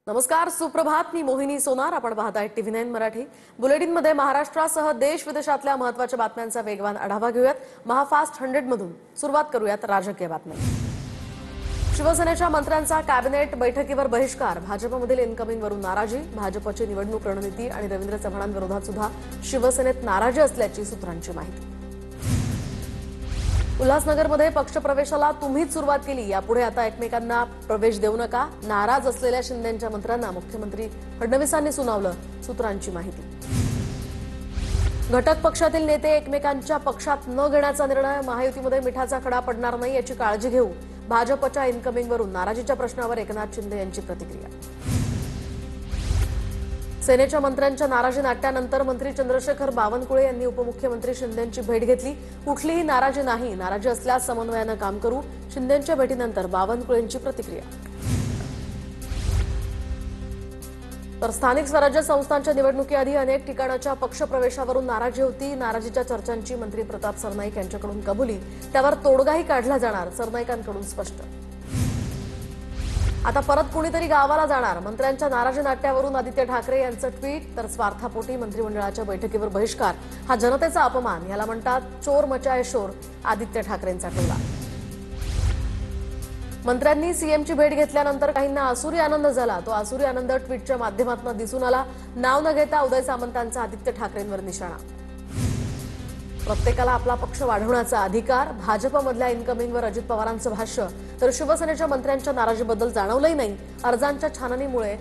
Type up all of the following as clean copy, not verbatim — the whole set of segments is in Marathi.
नमस्कार, सुप्रभात. मी मोहिनी सोनार. आपण पाहताय TV9 मराठी. बुलेटिनमध्ये महाराष्ट्रासह देश विदेशातल्या महत्त्वाच्या बातम्यांचा वेगवान आढावा घेऊयात. महाफास्ट 100 मधून सुरुवात करूयात राजकीय बातम्या. शिवसेनेच्या मंत्र्यांचा कॅबिनेट बैठकीवर बहिष्कार. भाजपमधील इनकमिंगवरून नाराजी. भाजपची निवडणूक रणनीती आणि रवींद्र चव्हाणांविरोधात सुद्धा शिवसेनेत नाराजी असल्याची सूत्रांची माहिती. उल्हासनगरमध्ये पक्षप्रवेशाला तुम्हीच सुरुवात केली. यापुढे आता एकमेकांना प्रवेश देऊ नका. नाराज असलेल्या शिंदेंच्या मंत्र्यांना मुख्यमंत्री फडणवीसांनी सुनावलं. सूत्रांची माहिती. घटक पक्षातील नेते एकमेकांच्या पक्षात न घेण्याचा निर्णय. महायुतीमध्ये मिठाचा खडा पडणार नाही याची काळजी घेऊ. भाजपच्या इनकमिंगवरून नाराजीच्या प्रश्नावर एकनाथ शिंदे यांची प्रतिक्रिया. सेनेच्या मंत्र्यांच्या नाराजी नाट्यानंतर मंत्री चंद्रशेखर बावनकुळे यांनी उपमुख्यमंत्री शिंदेंची भेट घेतली. कुठलीही नाराजी नाही. नाराजी असल्यास समन्वयानं काम करू. शिंदेंच्या भेटीनंतर बावनकुळेंची प्रतिक्रिया. तर स्थानिक स्वराज्य संस्थांच्या निवडणुकीआधी अनेक ठिकाणाच्या पक्षप्रवेशावरून नाराजी होती. नाराजीच्या चर्चांची मंत्री प्रताप सरनाईक यांच्याकडून कबुली. त्यावर तोडगाही काढला जाणार. सरनाईकांकडून स्पष्ट. आता परत कुणीतरी गावाला जाणार. मंत्र्यांच्या नाराजी नाट्यावरून आदित्य ठाकरे यांचं ट्विट. तर स्वार्थापोटी मंत्रिमंडळाच्या बैठकीवर बहिष्कार. हा जनतेचा अपमान. याला म्हणतात चोर मचाये शोर. आदित्य ठाकरेंचा टोला. मंत्र्यांनी सीएमची भेट घेतल्यानंतर काहींना आसुरी आनंद झाला. तो आसुरी आनंद ट्विटच्या माध्यमातून दिसून आला. नाव न घेता उदय सामंतांचा आदित्य ठाकरेंवर निशाणा. प्रत्येकाला आपला पक्ष वाढवण्याचा अधिकार. भाजपमधल्या इनकमिंगवर अजित पवारांचं भाष्य. तर शिवसेनेच्या मंत्र्यांच्या नाराजीबद्दल जाणवलंही नाही. अर्जांच्या छाननीमुळे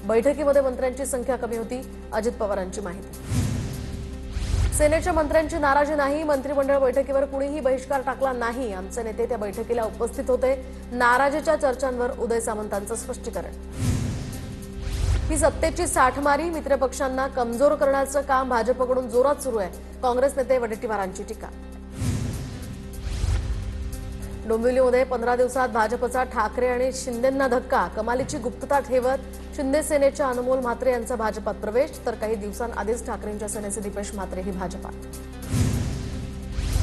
बैठकीमध्ये मंत्र्यांची संख्या कमी होती. अजित पवारांची माहिती. सेनेच्या मंत्र्यांची नाराजी नाही. मंत्रिमंडळ बैठकीवर कुणीही बहिष्कार टाकला नाही. आमचे नेते त्या बैठकीला उपस्थित होते. नाराजीच्या चर्चांवर उदय सामंतांचं स्पष्टीकरण. ही सत्तेची साठमारी. मित्रपक्षांना कमजोर करण्याचं काम भाजपकडून जोरात सुरू आहे. काँग्रेस नेते वडेट्टीवारांची टीका. डोंबिवलीमध्ये 15 दिवसात भाजपचा ठाकरे आणि शिंदेंना धक्का. कमालीची गुप्तता ठेवत शिंदे सेनेच्या अनमोल म्हात्रे यांचा भाजपात प्रवेश. तर काही दिवसांआधीच ठाकरेंच्या सेनेचे दीपेश म्हात्रेही भाजपात.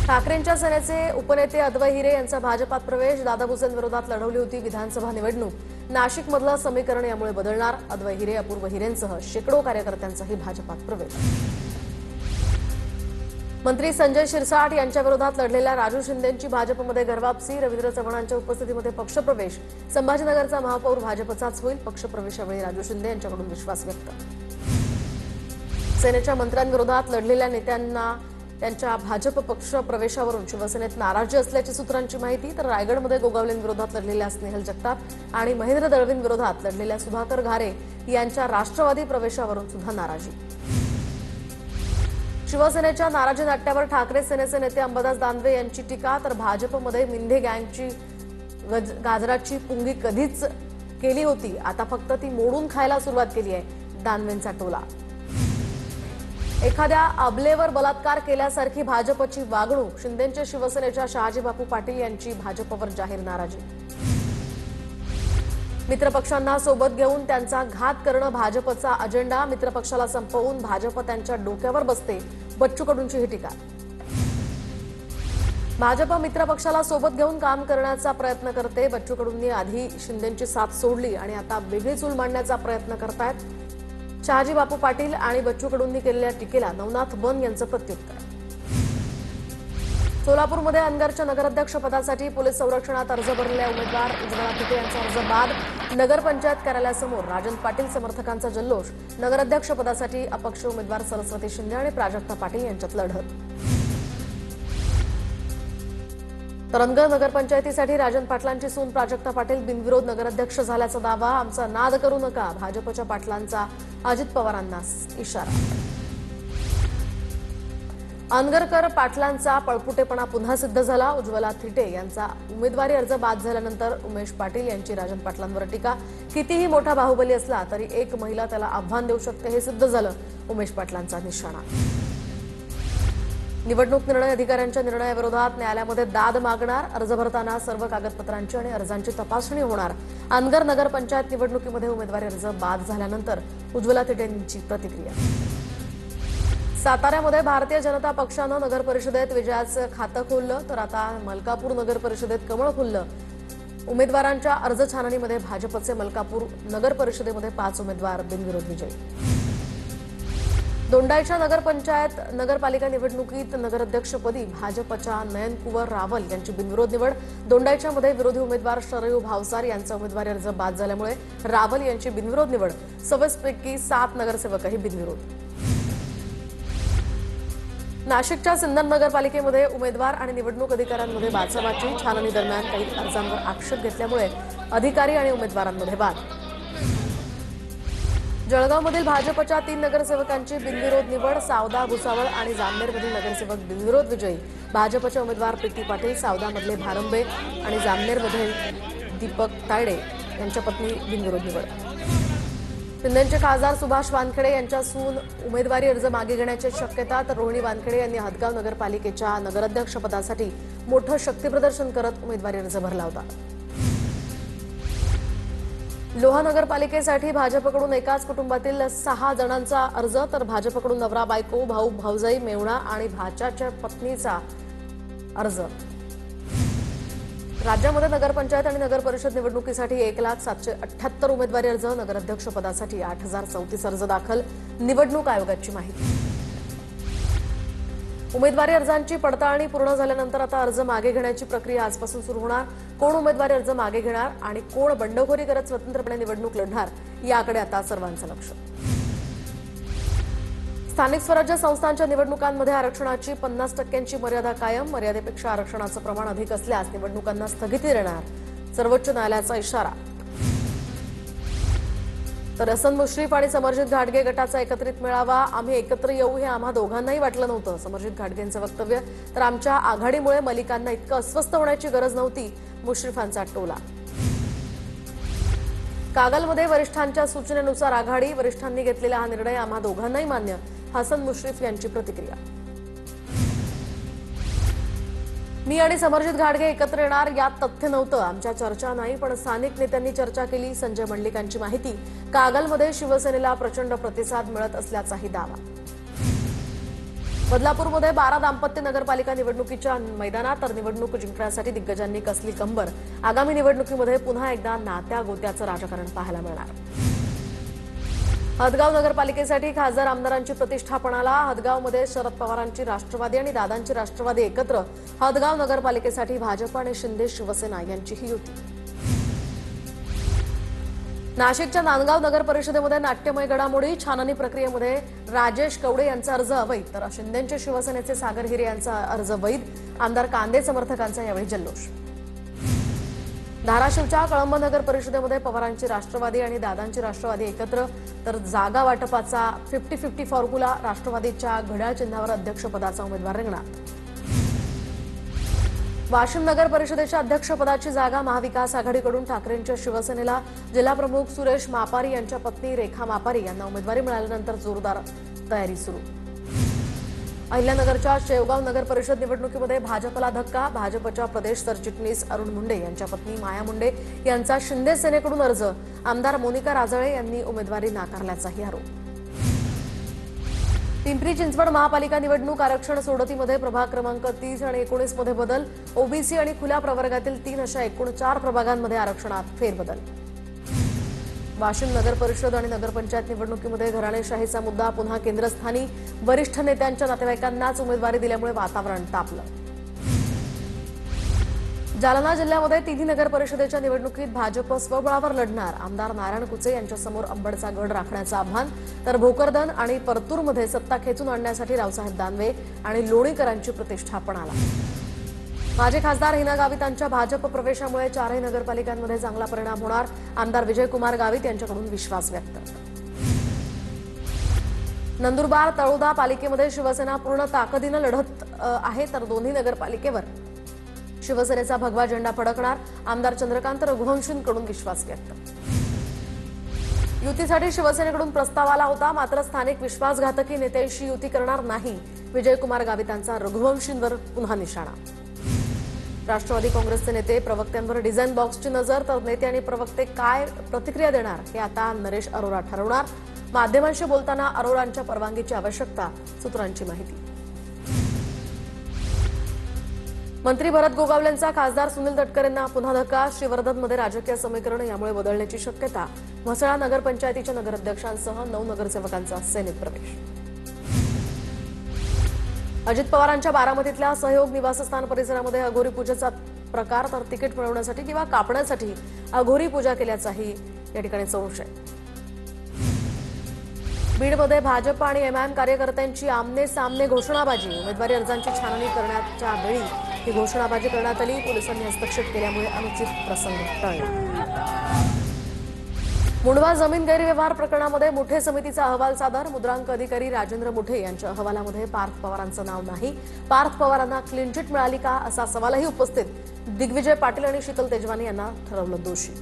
ठाकरेंच्या सेनेचे उपनेते अद्वै हिरे यांचा भाजपात प्रवेश. दादा भुसेंविरोधात लढवली होती विधानसभा निवडणूक. नाशिकमधलं समीकरण यामुळे बदलणार. अद्वै हिरे, अपूर्व हिरेंसह शेकडो कार्यकर्त्यांचाही भाजपात प्रवेश. मंत्री संजय शिरसाट यांच्या विरोधात लढलेल्या राजू शिंदेंची भाजपमध्ये घरवापसी. रवींद्र चव्हाणांच्या उपस्थितीमध्ये पक्षप्रवेश. संभाजीनगरचा महापौर भाजपचाच होईल. पक्षप्रवेशावेळी राजू शिंदे यांच्याकडून विश्वास व्यक्त. सेनेच्या मंत्र्यांविरोधात लढलेल्या नेत्यांना त्यांच्या भाजप पक्ष प्रवेशावरून शिवसेनेत नाराजी असल्याची सूत्रांची माहिती. तर रायगडमध्ये गोगावलेंविरोधात लढलेल्या स्नेहल जगताप आणि महेंद्र दळवींविरोधात लढलेल्या सुधाकर घारे यांच्या राष्ट्रवादी प्रवेशावरून सुद्धा नाराजी. शिवसेनेच्या नाराजी नाट्यावर ठाकरे सेनेचे नेते अंबादास दानवे यांची टीका. तर भाजपमध्ये मिंधे गँगची गाजराची पुंगी कधीच केली होती. आता फक्त ती मोडून खायला सुरुवात केली आहे. दानवेंचा टोला. एखाद्या अबलेवर बलात्कार केल्यासारखी भाजपची वागणूक. शिंदेंचे शिवसेनेच्या शहाजी बापू पाटील यांची भाजपवर जाहीर नाराजी. मित्रपक्षांना सोबत घेऊन त्यांचा घात करणं भाजपचा अजेंडा. मित्रपक्षाला संपवून भाजप त्यांच्या डोक्यावर बसते. बच्चू कडूंची ही टीका. भाजप मित्रपक्षाला सोबत घेऊन काम करण्याचा प्रयत्न करते. बच्चू कडूंनी आधी शिंदेंची साथ सोडली आणि आता वेगळी चूल मांडण्याचा प्रयत्न करतायत. शहाजी बापू पाटील आणि बच्चू कडूंनी केलेल्या टीकेला नवनाथ बन यांचं प्रत्युत्तर. सोलापूरमध्ये अनगरच्या नगराध्यक्ष पदासाठी पोलीस संरक्षणात अर्ज भरलेल्या उमेदवार उज्ज्वला थिटे यांचा अर्ज बाद. नगरपंचायत कार्यालयासमोर राजन पाटील समर्थकांचा जल्लोष. नगराध्यक्ष पदासाठी अपक्ष उमेदवार सरस्वती शिंदे आणि प्राजक्ता पाटील यांच्यात लढत. तर अनगर नगरपंचायतीसाठी राजन पाटलांची सून प्राजक्ता पाटील बिनविरोध नगराध्यक्ष झाल्याचा दावा. आमचा नाद करू नका. भाजपच्या पाटलांचा अजित पवारांना इशारा. अनगरकर पाटलांचा पळपुटेपणा पुन्हा सिद्ध झाला. उज्ज्वला थिटे यांचा उमेदवारी अर्ज बाद झाल्यानंतर उमेश पाटील यांची राजन पाटलांवर टीका. कितीही मोठा बाहुबली असला तरी एक महिला त्याला आव्हान देऊ शकते हे सिद्ध झालं. उमेश पाटलांचा निशाणा. निवडणूक निर्णय अधिकाऱ्यांच्या निर्णयाविरोधात न्यायालयामध्ये दाद मागणार. अर्ज भरताना सर्व कागदपत्रांची आणि अर्जांची तपासणी होणार. अनगर नगरपंचायत निवडणुकीमध्ये उमेदवारी अर्ज बाद झाल्यानंतर उज्ज्वला थिटेंची प्रतिक्रिया. साताऱ्यामध्ये भारतीय जनता पक्षानं नगर परिषदेत विजयाचं खातं खोललं. तर आता मलकापूर नगर परिषदेत कमळ फुललं. उमेदवारांच्या अर्ज छाननीमध्ये भाजपचे मलकापूर नगर परिषदेमध्ये 5 उमेदवार बिनविरोध विजयी। दोंडाईच्या नगरपंचायत नगरपालिका निवडणुकीत नगराध्यक्षपदी भाजपच्या नयन कुंवर रावल यांची बिनविरोध निवड। दोंडाईच्या मध्ये विरोधी उमेदवार शरयू भावसार यांचा उमेदवारी अर्ज बाद झाल्यामुळे रावल यांची बिनविरोध निवड। 26 पैकी 7 नगरसेवकही बिनविरोध। नाशिकच्या सिन्नर नगरपालिकेमध्ये उमेदवार आणि निवडणूक अधिकाऱ्यांमध्ये बाचाबाची। छाननी दरम्यान काही अर्जांवर आक्षेप घेतल्यामुळे अधिकारी आणि उमेदवारांमध्ये वाद। जळगावमधील भाजपच्या 3 नगरसेवकांची बिनविरोध निवड। सावदा, भुसावळ आणि जामनेरमधील नगरसेवक बिनविरोध विजयी। भाजपचे उमेदवार प्रीती पाटील, सावदामधले भारंबे आणि जामनेरमध्ये दीपक तायडे यांच्या पत्नी बिनविरोध निवड। सिन्नरचे खासदार सुभाष वानखेडे यांच्या सून उमेदवारी अर्ज मागे घेण्याची शक्यता। तर रोहिणी वानखेडे यांनी हदगाव नगरपालिकेच्या नगराध्यक्षपदासाठी मोठं शक्तीप्रदर्शन करत उमेदवारी अर्ज भरला होता। लोहा नगरपालिकेसाठी भाजपकडून एकाच कुटुंबातील 6 जणांचा अर्ज। तर भाजपकडून नवरा बायको, भाऊ भाऊजाई, मेहुणा आणि भाच्याच्या पत्नीचा अर्ज। राज्यामध्ये नगरपंचायत आणि नगर परिषद निवडणुकीसाठी 1,07,78 उमेदवारी अर्ज। नगराध्यक्षपदासाठी 8,034 अर्ज दाखल। निवडणूक आयोगाची माहिती। उमेदवारी अर्जांची पडताळणी पूर्ण झाल्यानंतर आता अर्ज मागे घेण्याची प्रक्रिया आजपासून सुरू होणार। कोण उमेदवारी अर्ज मागे घेणार आणि कोण बंडखोरी करत स्वतंत्रपणे निवडणूक लढणार याकडे आता सर्वांचं लक्ष। स्थानिक स्वराज्य संस्थांच्या निवडणुकांमध्ये आरक्षणाची 50% मर्यादा कायम। मर्यादेपेक्षा आरक्षणाचं प्रमाण अधिक असल्यास निवडणुकांना स्थगिती देणार, सर्वोच्च न्यायालयाचा इशारा। तर हसन मुश्रीफ आणि समरजित घाटगे गटाचा एकत्रित मेळावा। आम्ही एकत्र येऊ हे आम्हा दोघांनाही वाटलं नव्हतं, समरजित घाटगेंचं वक्तव्य। तर आमच्या आघाडीमुळे मलिकांना इतकं अस्वस्थ होण्याची गरज नव्हती, मुश्रीफांचा टोला। कागलमध्ये वरिष्ठांच्या सूचनेनुसार आघाडी, वरिष्ठांनी घेतलेला हा निर्णय आम्हा दोघांनाही मान्य, हसन मुश्रीफ यांची प्रतिक्रिया। मी आणि समरजित घाटगे एकत्र येणार यात तथ्य नव्हतं, आमच्या चर्चा नाही पण स्थानिक नेत्यांनी चर्चा केली, संजय मंडलिकांची माहिती। कागलमध्ये शिवसेनेला प्रचंड प्रतिसाद मिळत असल्याचाही दावा। बदलापूरमध्ये 12 दाम्पत्य नगरपालिका निवडणुकीच्या मैदानात। तर निवडणूक जिंकण्यासाठी दिग्गजांनी कसली कंबर। आगामी निवडणुकीमध्ये पुन्हा एकदा नात्या गोत्याचं राजकारण पाहायला मिळणार। हदगाव नगरपालिकेसाठी खासदार आमदारांची प्रतिष्ठापणाला। हदगावमध्ये शरद पवारांची राष्ट्रवादी आणि दादांची राष्ट्रवादी एकत्र। हदगाव नगरपालिकेसाठी भाजप आणि शिंदे शिवसेना यांचीही युती। नाशिकच्या नांदगाव नगर परिषदेमध्ये नाट्यमय घडामोडी। छाननी प्रक्रियेमध्ये राजेश कवडे यांचा अर्ज अवैध, तर शिंदेचे शिवसेनेचे सागर हिरे यांचा अर्ज वैध। आमदार कांदे समर्थकांचा यावेळी जल्लोष। धाराशिवच्या कळंब नगर परिषदेमध्ये पवारांची राष्ट्रवादी आणि दादांची राष्ट्रवादी एकत्र। तर जागा वाटपाचा 50-50 फॉर्म्युला। राष्ट्रवादीच्या घड्याळ चिन्हावर अध्यक्षपदाचा उमेदवार रिंगणात। वाशिम नगर परिषदेच्या अध्यक्षपदाची जागा महाविकास आघाडीकडून ठाकरेंच्या शिवसेनेला। जिल्हाप्रमुख सुरेश मापारी यांच्या पत्नी रेखा मापारी यांना उमेदवारी मिळाल्यानंतर जोरदार तयारी सुरू। अहिल्यानगरच्या शेवगाव नगर परिषद निवडणुकीमध्ये भाजपला धक्का। भाजपच्या प्रदेश सरचिटणीस अरुण मुंडे यांच्या पत्नी माया मुंडे यांचा शिंदे सेनेकडून अर्ज। आमदार मोनिका राजळे यांनी उमेदवारी नाकारल्याचाही आरोप। पिंपरी चिंचवड महापालिका निवडणूक आरक्षण सोडतीमध्ये प्रभाग क्रमांक 30 आणि 19 मध्ये बदल। ओबीसी आणि खुल्या प्रवर्गातील 3 अशा एकूण 4 प्रभागांमध्ये आरक्षणात फेरबदल। वाशिम नगर परिषद आणि नगरपंचायत निवडणुकीमध्ये घराणेशाहीचा मुद्दा पुन्हा केंद्रस्थानी। वरिष्ठ नेत्यांच्या नातेवाईकांनाच उमेदवारी दिल्यामुळे वातावरण तापलं। जालना जिल्ह्यामध्ये तिन्ही नगर परिषदेच्या निवडणुकीत भाजप स्वबळावर लढणार। आमदार नारायण कुचे यांच्यासमोर अंबडचा गड राखण्याचं आव्हान। तर भोकरदन आणि परतूरमध्ये सत्ता खेचून आणण्यासाठी रावसाहेब दानवे आणि लोणीकरांची प्रतिष्ठापणाला। माजी खासदार हिना गावित यांच्या भाजप प्रवेशामुळे 4ही नगरपालिकांमध्ये चांगला परिणाम होणार। आमदार विजयकुमार गावित यांच्याकडून विश्वास व्यक्त। नंदुरबार तळोदा पालिकेमध्ये शिवसेना पूर्ण ताकदीनं लढत आहे। तर दोन्ही नगरपालिकेवर शिवसेनेचा भगवा झेंडा फडकणार। आमदार चंद्रकांत रघुवंशींकडून विश्वास व्यक्त। युतीसाठी शिवसेनेकडून प्रस्ताव आला होता, मात्र स्थानिक विश्वासघातकी नेत्यांशी युती करणार नाही। विजयकुमार गावितांचा रघुवंशींवर पुन्हा निशाणा। राष्ट्रवादी काँग्रेसचे नेते प्रवक्त्यांवर डिझाईन बॉक्सची नजर। तर नेते आणि प्रवक्ते काय प्रतिक्रिया देणार हे आता नरेश अरोरा ठरवणार। माध्यमांशी बोलताना अरोरांच्या परवानगीची आवश्यकता, सूत्रांची माहिती। मंत्री भरत गोगावलेंचा खासदार सुनील तटकरेंना पुन्हा धक्का. श्रीवर्धनमध्ये राजकीय समीकरण यामुळे बदलण्याची शक्यता. म्हसळा नगरपंचायतीच्या नगराध्यक्षांसह 9 नगरसेवकांचा सेनेत प्रवेश. अजित पवारांच्या बारामतीतल्या सहयोग निवासस्थान परिसरामध्ये अघोरी पूजेचा प्रकार, तर तिकीट मिळवण्यासाठी किंवा कापण्यासाठी अघोरी पूजा केल्याचाही या ठिकाणी संशय. बीडमध्ये भाजप आणि एमआयएम कार्यकर्त्यांची आमने सामने घोषणाबाजी. उमेदवारी अर्जांची छाननी करण्याच्या वेळी ही घोषणाबाजी करण्यात आली. पोलिसांनी हस्तक्षेप केल्यामुळे अनुचित प्रसंग टळला. मुंडवा जमीन गैरव्यवहार प्रकरणामध्ये मुठे समितीचा अहवाल सादर. मुद्रांक अधिकारी राजेंद्र मुठे यांच्या अहवालामध्ये पार्थ पवारांचं नाव नाही. पार्थ पवारांना क्लीन चिट मिळाली का असा सवालही उपस्थित. दिग्विजय पाटील आणि शीतल तेजवानी यांना ठरवलं दोषी.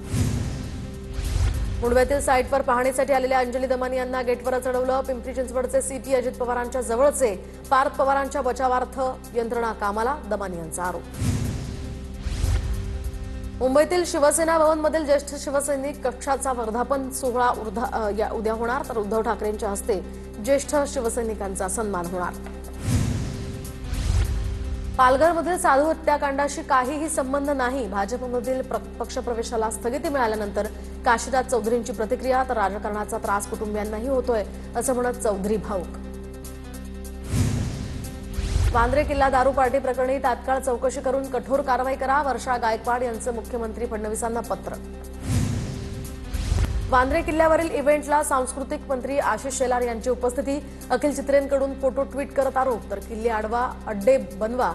मुंडव्यातील साईटवर पाहणीसाठी आलेल्या अंजली दमानी यांना गेटवर चढवलं. पिंपरी चिंचवडचे सीपी अजित पवारांच्या जवळचे पार्थ पवारांच्या बचावार्थ यंत्रणा कामाला, दमानी यांचा आरोप. मुंबईतील शिवसेना भवनमधील ज्येष्ठ शिवसैनिक कक्षाचा वर्धापन सोहळा उद्या होणार, तर उद्धव ठाकरेंच्या हस्ते ज्येष्ठ शिवसैनिकांचा सन्मान होणार. पालघरमधील साधू हत्याकांडाशी काहीही संबंध नाही. भाजपमधील पक्षप्रवेशाला स्थगिती मिळाल्यानंतर काशीनाथ चौधरींची प्रतिक्रिया, तर राजकारणाचा त्रास कुटुंबियांनाही होतोय असं म्हणत चौधरी भाऊक. वांद्रे किल्ला दारू पार्टी प्रकरणी तात्काळ चौकशी करून कठोर कारवाई करा. वर्षा गायकवाड यांचं मुख्यमंत्री फडणवीसांना पत्र. वांद्रे किल्ल्यावरील इव्हेंटला सांस्कृतिक मंत्री आशिष शेलार यांची उपस्थिती. अखिल चित्रेंकडून फोटो ट्विट करत आरोप, तर किल्ले अडवा, अड्डे बनवा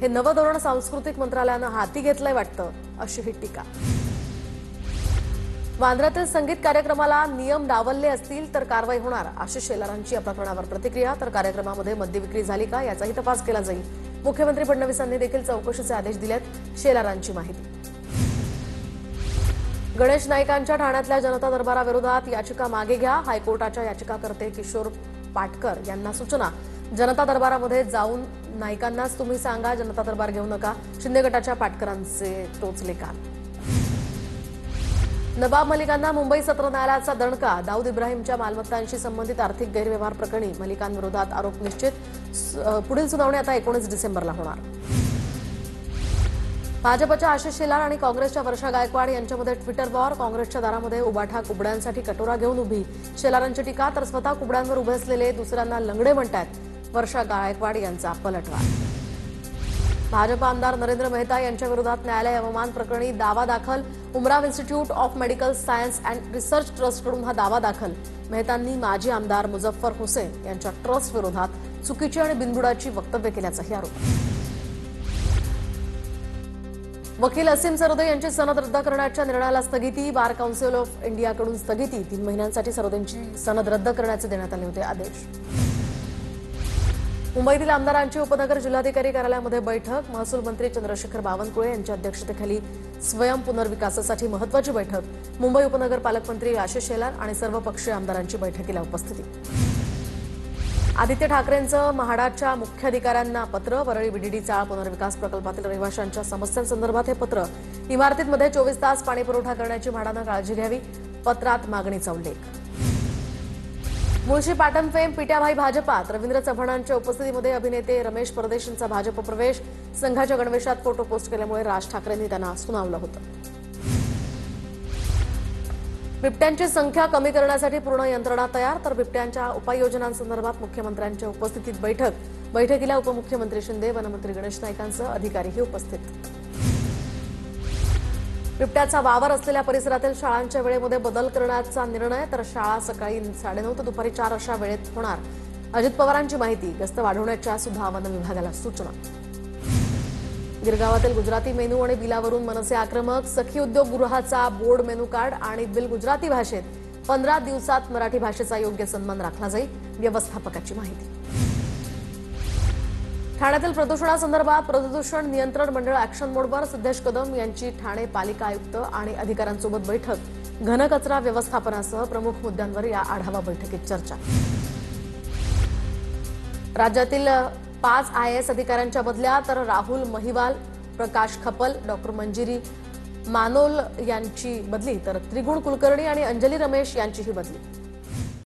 हे नवं धोरण सांस्कृतिक मंत्रालयानं हाती घेतलंय वाटतं, अशी ही टीका. वांद्र्यातील संगीत कार्यक्रमाला नियम डावलले असतील तर कारवाई होणार. आशिष शेलारांची या प्रकरणावर प्रतिक्रिया, तर कार्यक्रमामध्ये मद्य विक्री झाली का याचाही तपास केला जाईल. मुख्यमंत्री फडणवीसांनी देखील चौकशीचे आदेश दिलेत. शेलारांची माहिती. गणेश नाईकांच्या ठाण्यातल्या जनता दरबाराविरोधात याचिका मागे घ्या. हायकोर्टाच्या याचिकाकर्ते किशोर पाटकर यांना सूचना. जनता दरबारामध्ये जाऊन नाईकांनाच तुम्ही सांगा, जनता दरबार घेऊ नका. शिंदे गटाच्या पाटकरांचे टोचले कान. नवाब मलिकांना मुंबई सत्र न्यायालयाचा दणका. दाऊद इब्राहिमच्या मालमत्तांशी संबंधित आर्थिक गैरव्यवहार प्रकरणी मलिकांविरोधात आरोप निश्चित. पुढील सुनावणी आता 19 डिसेंबरला होणार. भाजपच्या आशिष शेलार आणि काँग्रेसच्या वर्षा गायकवाड यांच्यामध्ये ट्विटर वॉर. काँग्रेसच्या दारामध्ये उबाठा कुबड्यांसाठी कटोरा घेऊन उभी. शेलारांची टीका, तर स्वतः कुबड्यांवर उभे असलेले दुसऱ्यांना लंगडे म्हणतात. वर्षा गायकवाड यांचा पलटवार. भाजप आमदार नरेंद्र मेहता यांच्या विरोधात न्यायालय अवमान प्रकरणी दावा दाखल. Umrao Institute of Medical Science and Research ट्रस्टकडून हा दावा दाखल. मेहतांनी माजी आमदार मुझफ्फर हुसेन यांच्या ट्रस्ट विरोधात चुकीची आणि बिनबुडाची वक्तव्य केल्याचाही आरोप. वकील असीम सरोदे यांची सनद रद्द करण्याच्या निर्णयाला स्थगिती. बार काउन्सिल ऑफ इंडियाकडून स्थगिती. 3 महिन्यांसाठी सरोदेंची सनद रद्द करण्याचे देण्यात आले होते आदेश. मुंबईतील आमदारांची उपनगर जिल्हाधिकारी कार्यालयामध्ये बैठक. महसूल मंत्री चंद्रशेखर बावनकुळे यांच्या अध्यक्षतेखाली स्वयं पुनर्विकासासाठी महत्वाची बैठक. मुंबई उपनगर पालकमंत्री आशिष शेलार आणि सर्वपक्षीय आमदारांची बैठकीला उपस्थिती. आदित्य ठाकरेंचं म्हाडाच्या मुख्याधिकाऱ्यांना पत्र. वरळी बीडीडी चाळ पुनर्विकास प्रकल्पातील रहिवाशांच्या समस्यांसंदर्भात हे पत्र. इमारतीमध्ये 24 तास पाणीपुरवठा करण्याची म्हाडानं काळजी घ्यावी. पत्रात मागणीचा उल्लेख. मुळशी पाटण फेम पिट्याभाई भाजपात. रवींद्र चव्हाणांच्या उपस्थितीमध्ये अभिनेते रमेश परदेशींचा भाजप प्रवेश. संघाच्या गणवेशात फोटो पोस्ट केल्यामुळे राज ठाकरेंनी त्यांना सुनावलं होतं. बिबट्यांची संख्या कमी करण्यासाठी पूर्ण यंत्रणा तयार, तर बिबट्यांच्या उपाययोजनांसंदर्भात मुख्यमंत्र्यांच्या उपस्थितीत बैठक. बैठकीला उपमुख्यमंत्री शिंदे, वनमंत्री गणेश नाईकांसह अधिकारीही उपस्थित. बिबट्याचा वावर असलेल्या परिसरातील शाळांच्या वेळेमध्ये बदल करण्याचा निर्णय, तर शाळा सकाळी 9:30 ते दुपारी 4 अशा वेळेत होणार. अजित पवारांची माहिती. गस्त वाढवण्याच्या सुद्धा वन विभागाला सूचना. गिरगावातील गुजराती मेनू आणि बिलावरून मनसे आक्रमक. सखी उद्योगगृहाचा बोर्ड मेनू कार्ड आणि बिल गुजराती भाषेत. 15 दिवसात मराठी भाषेचा योग्य सन्मान राखला जाईल. व्यवस्थापकाची माहिती. ठाण्यातील प्रदूषणासंदर्भात प्रदूषण नियंत्रण मंडळ ऍक्शन मोडवर. सिद्धेश कदम यांची ठाणे पालिका आयुक्त आणि अधिकाऱ्यांसोबत बैठक. घनकचरा व्यवस्थापनासह प्रमुख मुद्द्यांवर या आढावा बैठकीत चर्चा. राज्यातील 5 IAS अधिकाऱ्यांच्या बदल्या, तर राहुल महिवाल, प्रकाश खपल, डॉक्टर मंजिरी मानोल यांची बदली, तर त्रिगुण कुलकर्णी आणि अंजली रमेश यांचीही बदली.